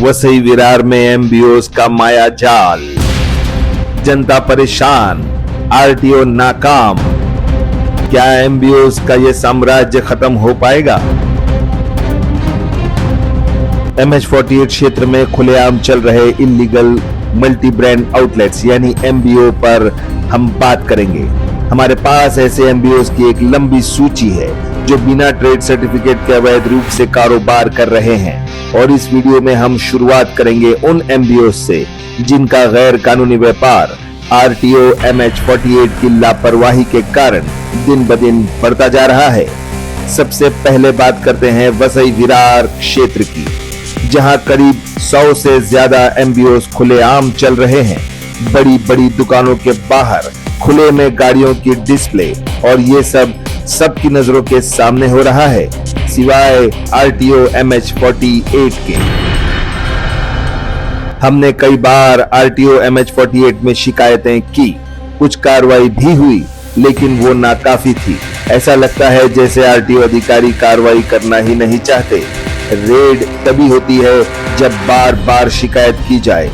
वसई विरार में एमबीओस का माया जाल, जनता परेशान, आरटीओ नाकाम। क्या एमबीओस का यह साम्राज्य खत्म हो पाएगा? MH48 क्षेत्र में खुलेआम चल रहे इलीगल मल्टी ब्रांड आउटलेट्स यानी एमबीओ पर हम बात करेंगे। हमारे पास ऐसे एमबीओस की एक लंबी सूची है जो बिना ट्रेड सर्टिफिकेट के अवैध रूप से कारोबार कर रहे हैं, और इस वीडियो में हम शुरुआत करेंगे उन एमबीओस से जिनका गैर कानूनी व्यापार आरटीओ MH48 की लापरवाही के कारण दिन ब दिन बढ़ता जा रहा है। सबसे पहले बात करते हैं वसई विरार क्षेत्र की, जहां करीब 100 से ज्यादा एमबीओस खुलेआम चल रहे हैं। बड़ी बड़ी दुकानों के बाहर खुले में गाड़ियों की डिस्प्ले, और ये सब सबकी नजरों के सामने हो रहा है, सिवाय आरटीओ MH48 के। हमने कई बार आरटीओ MH48 में शिकायतें की, कुछ कार्रवाई भी हुई, लेकिन वो नाकाफी थी। ऐसा लगता है जैसे आरटीओ अधिकारी कार्रवाई करना ही नहीं चाहते। रेड तभी होती है जब बार बार शिकायत की जाए,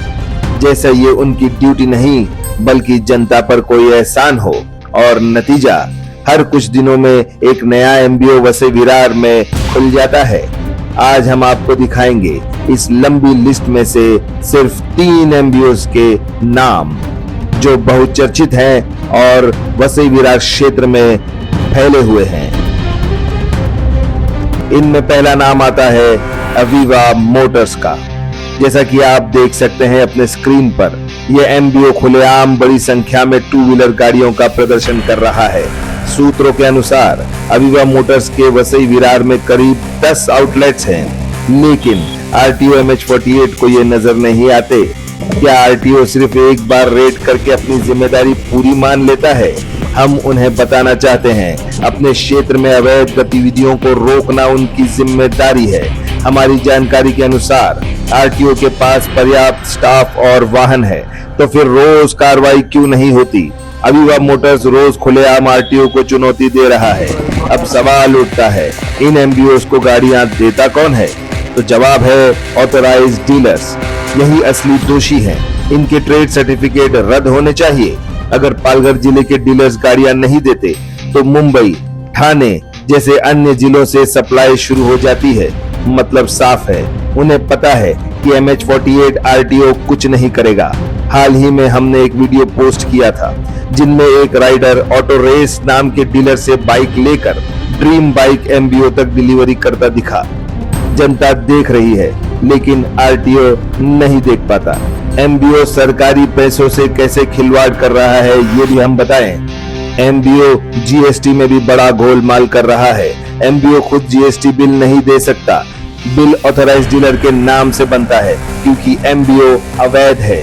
जैसे ये उनकी ड्यूटी नहीं बल्कि जनता पर कोई एहसान हो। और नतीजा, हर कुछ दिनों में एक नया एमबीओ वसई विरार में खुल जाता है। आज हम आपको दिखाएंगे इस लंबी लिस्ट में से सिर्फ 3 एमबीओस के नाम जो बहुत चर्चित हैं और वसई विरार क्षेत्र में फैले हुए हैं। इनमें पहला नाम आता है अवीवा मोटर्स का। जैसा कि आप देख सकते हैं अपने स्क्रीन पर, यह एमबीओ खुलेआम बड़ी संख्या में 2 व्हीलर गाड़ियों का प्रदर्शन कर रहा है। सूत्रों के अनुसार अवीवा मोटर्स के वसई विरार में करीब 10 आउटलेट्स हैं, लेकिन आरटीओ MH48 को ये नजर नहीं आते। क्या आरटीओ सिर्फ एक बार रेड करके अपनी जिम्मेदारी पूरी मान लेता है? हम उन्हें बताना चाहते हैं, अपने क्षेत्र में अवैध गतिविधियों को रोकना उनकी जिम्मेदारी है। हमारी जानकारी के अनुसार आरटीओ के पास पर्याप्त स्टाफ और वाहन है, तो फिर रोज कार्रवाई क्यों नहीं होती? अवीवा मोटर्स रोज खुलेआम आरटीओ को चुनौती दे रहा है। अब सवाल उठता है, इन एमबीओस को गाड़ियां देता कौन है? तो जवाब है ऑथराइज्ड डीलर्स। यही असली दोषी हैं। इनके ट्रेड सर्टिफिकेट रद्द होने चाहिए। अगर पालघर जिले के डीलर्स गाड़ियां नहीं देते तो मुंबई, ठाणे जैसे अन्य जिलों से सप्लाई शुरू हो जाती है। मतलब साफ है, उन्हें पता है कि MH48 आरटीओ कुछ नहीं करेगा। हाल ही में हमने एक वीडियो पोस्ट किया था जिनमें एक राइडर ऑटो रेस नाम के डीलर से बाइक लेकर ड्रीम बाइक एमबीओ तक डिलीवरी करता दिखा। जनता देख रही है, लेकिन आरटीओ नहीं देख पाता। एमबीओ सरकारी पैसों से कैसे खिलवाड़ कर रहा है ये भी हम बताएं। एमबीओ जीएसटी में भी बड़ा गोलमाल कर रहा है। एमबीओ खुद जीएसटी बिल नहीं दे सकता। बिल ऑथराइज्ड डीलर के नाम से बनता है, क्योंकि एमबीओ अवैध है।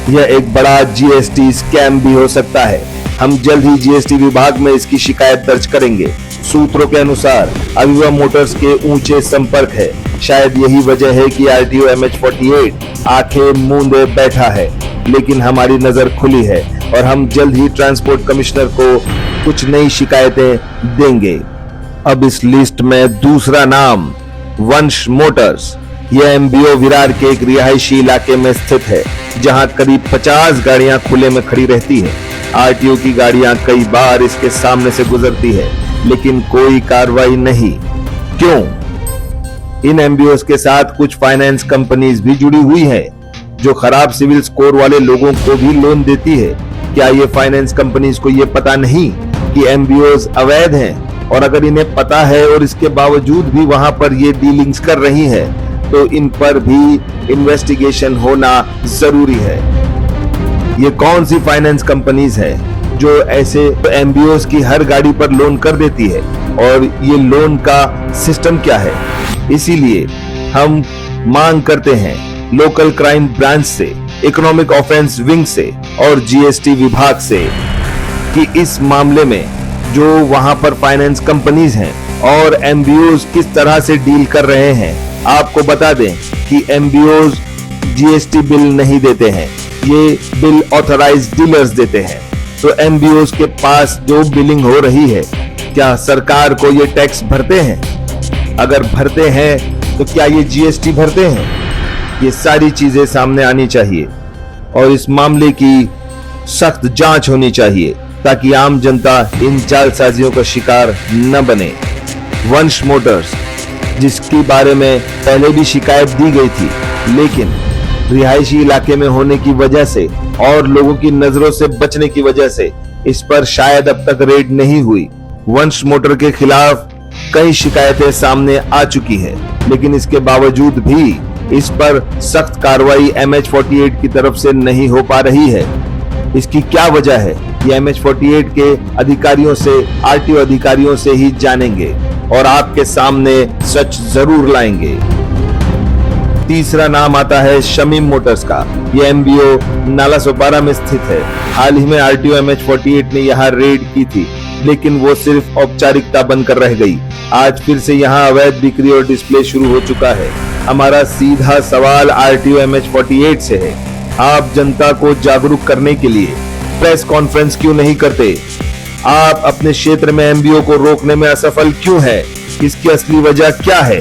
यह एक बड़ा जीएसटी स्कैम भी हो सकता है। हम जल्द ही जीएसटी विभाग में इसकी शिकायत दर्ज करेंगे। सूत्रों के अनुसार अवीवा मोटर्स के ऊंचे संपर्क है। शायद यही वजह है कि आरटीओ MH48 आंखें मूंदे बैठा है, लेकिन हमारी नजर खुली है और हम जल्द ही ट्रांसपोर्ट कमिश्नर को कुछ नई शिकायतें देंगे। अब इस लिस्ट में दूसरा नाम वंश मोटर्स। यह एमबीओ विरार के एक रिहायशी इलाके में स्थित है, जहां करीब 50 गाड़ियां खुले में खड़ी रहती है। आरटीओ की गाड़ियां कई बार इसके सामने से गुजरती है, लेकिन कोई कार्रवाई नहीं। क्यों? इन एमबीओस के साथ कुछ फाइनेंस कंपनीज भी जुड़ी हुई हैं, जो खराब सिविल स्कोर वाले लोगों को भी लोन देती है। क्या ये फाइनेंस कंपनीज को ये पता नहीं कि एमबीओस अवैध हैं? और अगर इन्हें पता है और इसके बावजूद भी वहां पर ये डीलिंग्स कर रही है, तो इन पर भी इन्वेस्टिगेशन होना जरूरी है। ये कौन सी फाइनेंस कंपनीज है जो ऐसे एमबीओस की हर गाड़ी पर लोन कर देती है, और ये लोन का सिस्टम क्या है? इसीलिए हम मांग करते हैं लोकल क्राइम ब्रांच से, इकोनॉमिक ऑफेंस विंग से और जीएसटी विभाग से कि इस मामले में जो वहां पर फाइनेंस कंपनीज हैं और एमबीओस किस तरह से डील कर रहे हैं। आपको बता दें कि एमबीओस जीएसटी बिल नहीं देते हैं, ये बिल ऑथराइज्ड डीलर्स देते हैं। तो एमबीओस के पास जो बिलिंग हो रही है, क्या सरकार को ये टैक्स भरते हैं? अगर भरते हैं तो क्या ये जीएसटी भरते हैं? ये सारी चीजें सामने आनी चाहिए और इस मामले की सख्त जांच होनी चाहिए ताकि आम जनता इन जालसाजियों का शिकार न बने। वंश मोटर्स, जिसके बारे में पहले भी शिकायत दी गई थी, लेकिन रिहायशी इलाके में होने की वजह से और लोगों की नजरों से बचने की वजह से इस पर शायद अब तक रेड नहीं हुई। वंश मोटर के खिलाफ कई शिकायतें सामने आ चुकी है, लेकिन इसके बावजूद भी इस पर सख्त कार्रवाई MH48 की तरफ से नहीं हो पा रही है। इसकी क्या वजह है, ये MH48 के अधिकारियों से, RTO अधिकारियों से ही जानेंगे और आपके सामने सच जरूर लाएंगे। तीसरा नाम आता है शमीम मोटर्स का। यह MBO नाला सोपारा में स्थित है। हाल ही में RTO MH48 ने यहाँ रेड की थी, लेकिन वो सिर्फ औपचारिकता बनकर रह गई। आज फिर से यहाँ अवैध बिक्री और डिस्प्ले शुरू हो चुका है। हमारा सीधा सवाल RTO MH48 से है, आप जनता को जागरूक करने के लिए प्रेस कॉन्फ्रेंस क्यों नहीं करते? आप अपने क्षेत्र में MBO को रोकने में असफल क्यों है? इसकी असली वजह क्या है?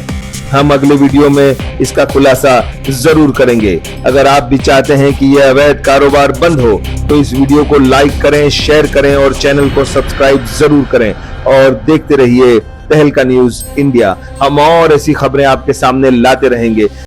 हम अगले वीडियो में इसका खुलासा जरूर करेंगे। अगर आप भी चाहते हैं कि यह अवैध कारोबार बंद हो तो इस वीडियो को लाइक करें, शेयर करें और चैनल को सब्सक्राइब जरूर करें और देखते रहिए तहलका न्यूज इंडिया। हम और ऐसी खबरें आपके सामने लाते रहेंगे।